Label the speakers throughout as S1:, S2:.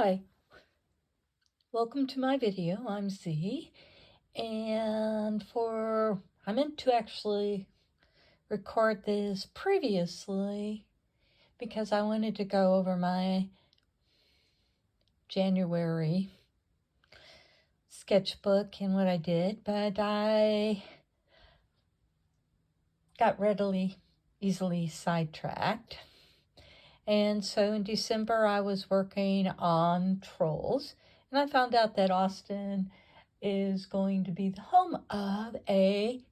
S1: Hi, welcome to my video. I'm Z, and I meant to actually record this previously because I wanted to go over my January sketchbook and what I did, but I got easily sidetracked. And so in December, I was working on trolls, and I found out that Austin is going to be the home of a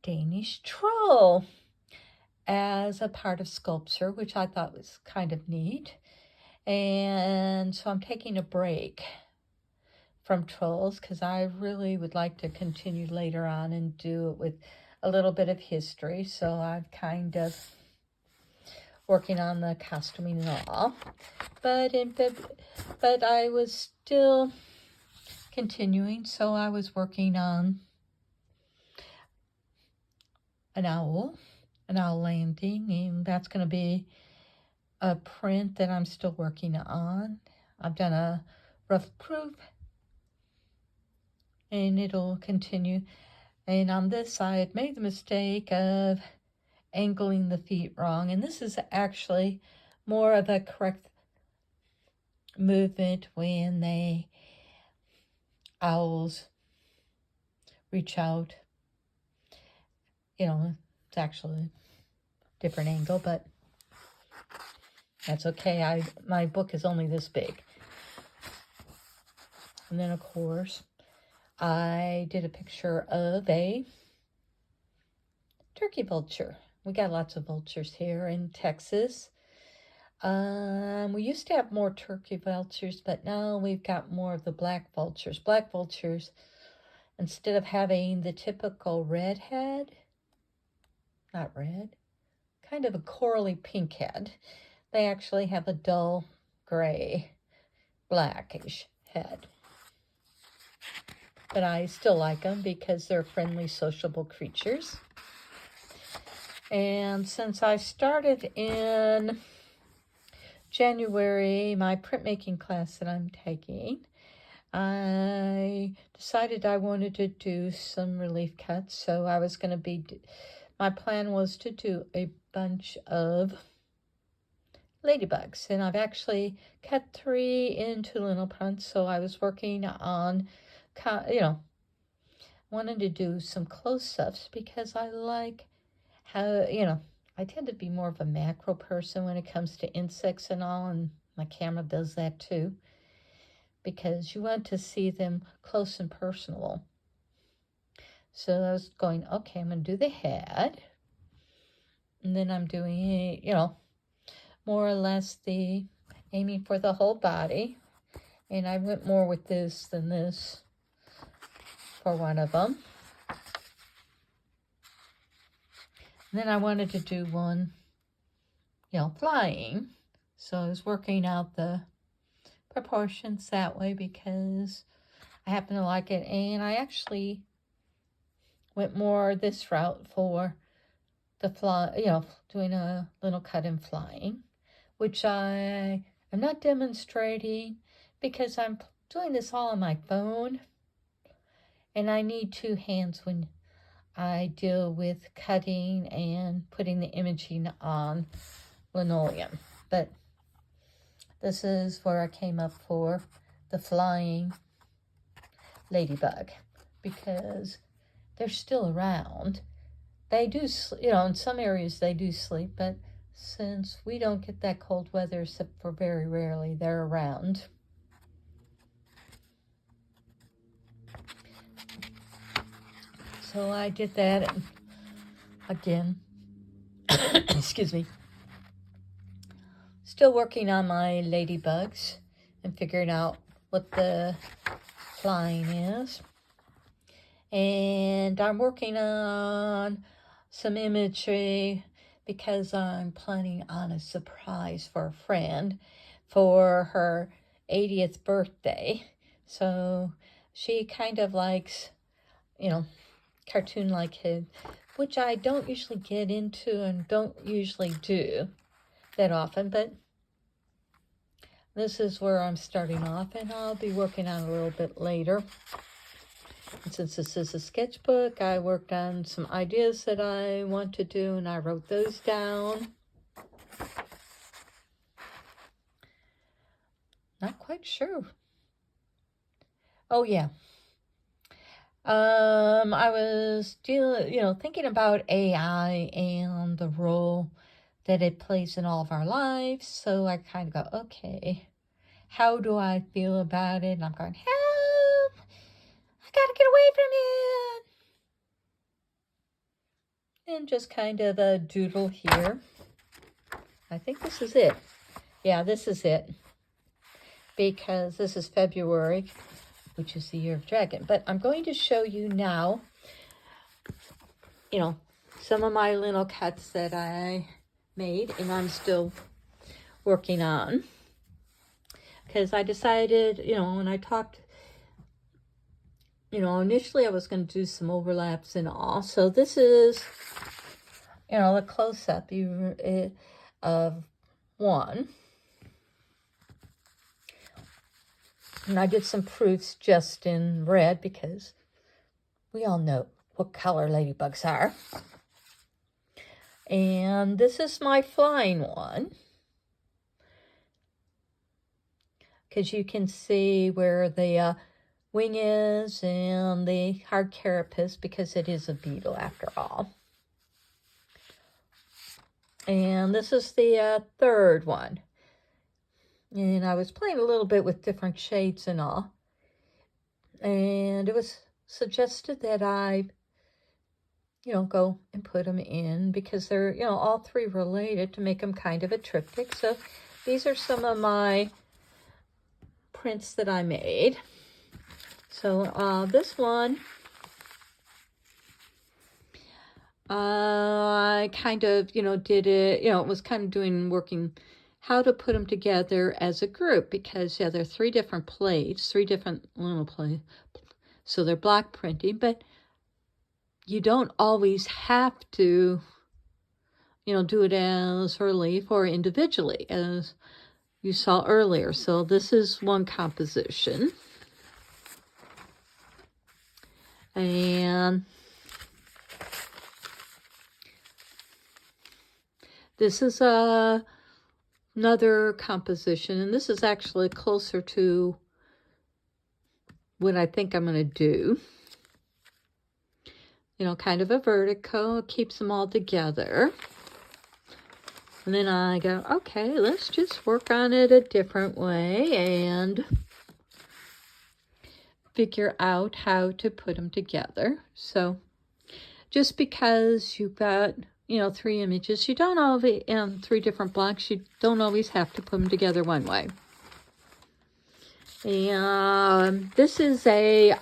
S1: Danish troll as a part of sculpture, which I thought was kind of neat. And so I'm taking a break from trolls because I really would like to continue later on and do it with a little bit of history. So I'm kind of working on the costuming and all. But I was still continuing, so I was working on an owl landing, and that's going to be a print that I'm still working on. I've done a rough proof, and it'll continue. And on this, I had made the mistake of angling the feet wrong, and this is actually more of a correct movement when owls reach out. It's actually a different angle, but that's okay. My book is only this big. And then, of course, I did a picture of a turkey vulture. We got lots of vultures here in Texas. We used to have more turkey vultures, but now we've got more of the black vultures. Black vultures, instead of having the typical red head, not red, kind of a corally pink head, they actually have a dull gray, blackish head. But I still like them because they're friendly, sociable creatures. And since I started in January, my printmaking class that I'm taking, I decided I wanted to do some relief cuts. So my plan was to do a bunch of ladybugs. And I've actually cut 3 into little prints. So I was working on, wanted to do some close-ups because I like how, I tend to be more of a macro person when it comes to insects and all, and my camera does that too, because you want to see them close and personal. So I was going, okay, I'm going to do the head, and then I'm doing, more or less aiming for the whole body, and I went more with this than this for one of them. And then I wanted to do one, flying. So I was working out the proportions that way because I happen to like it. And I actually went more this route for the doing a little cut and flying, which I am not demonstrating because I'm doing this all on my phone. And I need 2 hands when I deal with cutting and putting the imaging on linoleum. But this is where I came up for the flying ladybug because they're still around. They do, in some areas they do sleep, but since we don't get that cold weather except for very rarely, they're around. So I did that, and again, excuse me, still working on my ladybugs and figuring out what the flying is. And I'm working on some imagery because I'm planning on a surprise for a friend for her 80th birthday. So she kind of likes, cartoon-like kids, which I don't usually get into and don't usually do that often, but This is where I'm starting off, and I'll be working on a little bit later. And since this is a sketchbook, I worked on some ideas that I want to do, and I wrote those down. Not quite sure. Oh, yeah. I was thinking about AI and the role that it plays in all of our lives. So I kind of go, okay, how do I feel about it? And I'm going, help! I gotta get away from it. And just kind of a doodle here. I think this is it. Yeah, this is it. Because this is February, which is the year of dragon. But I'm going to show you now, some of my little cuts that I made and I'm still working on. Because I decided, when I talked, initially I was going to do some overlaps and all. So this is, a close-up of one. And I did some proofs just in red because we all know what color ladybugs are. And this is my flying one. Because you can see where the wing is and the hard carapace, because it is a beetle after all. And this is the third one. And I was playing a little bit with different shades and all. And it was suggested that I, go and put them in because they're, all three related to make them kind of a triptych. So these are some of my prints that I made. So this one, I kind of, did it, it was kind of working how to put them together as a group because, there are three different plates, three different little plates. So they're block printing, but you don't always have to, do it as relief or individually, as you saw earlier. So this is one composition. And this is another composition, and this is actually closer to what I think I'm going to do. Kind of a vertical, keeps them all together. And then I go, okay, let's just work on it a different way and figure out how to put them together. So just because you've got, three images, you don't always, and three different blocks, you don't always have to put them together one way. And this is a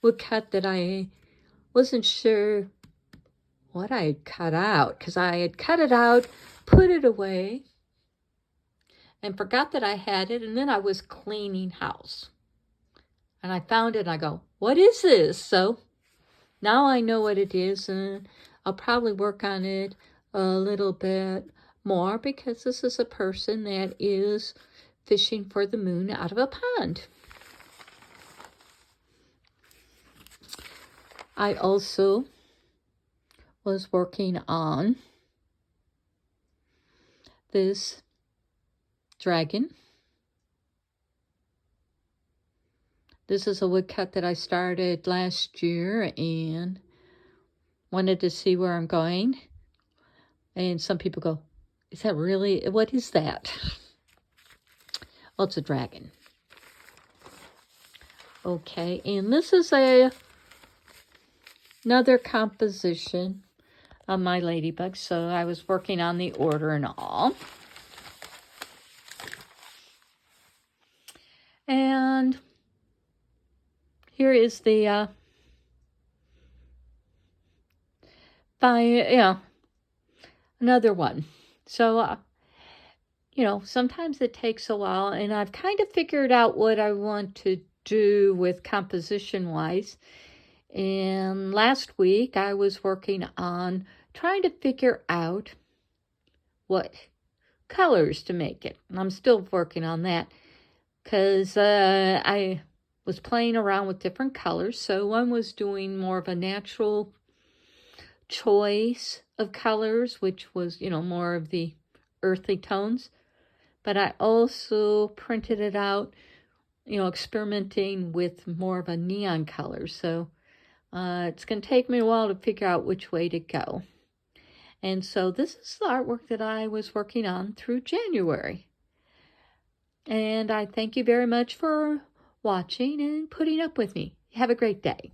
S1: woodcut that I wasn't sure what I had cut out, because I had cut it out, put it away, and forgot that I had it, and then I was cleaning house. And I found it, and I go, what is this? So now I know what it is, and I'll probably work on it a little bit more, because this is a person that is fishing for the moon out of a pond. I also was working on this dragon. This is a woodcut that I started last year and wanted to see where I'm going. And some people go, is that really, what is that? Well, it's a dragon. Okay, and this is another composition of my ladybug. So I was working on the order and all. And here is the another one. So sometimes it takes a while, and I've kind of figured out what I want to do with composition wise. And last week I was working on trying to figure out what colors to make it. And I'm still working on that because I was playing around with different colors. So one was doing more of a natural choice of colors, which was, more of the earthy tones. But I also printed it out, experimenting with more of a neon color. So it's going to take me a while to figure out which way to go. And so this is the artwork that I was working on through January. And I thank you very much for watching and putting up with me. Have a great day.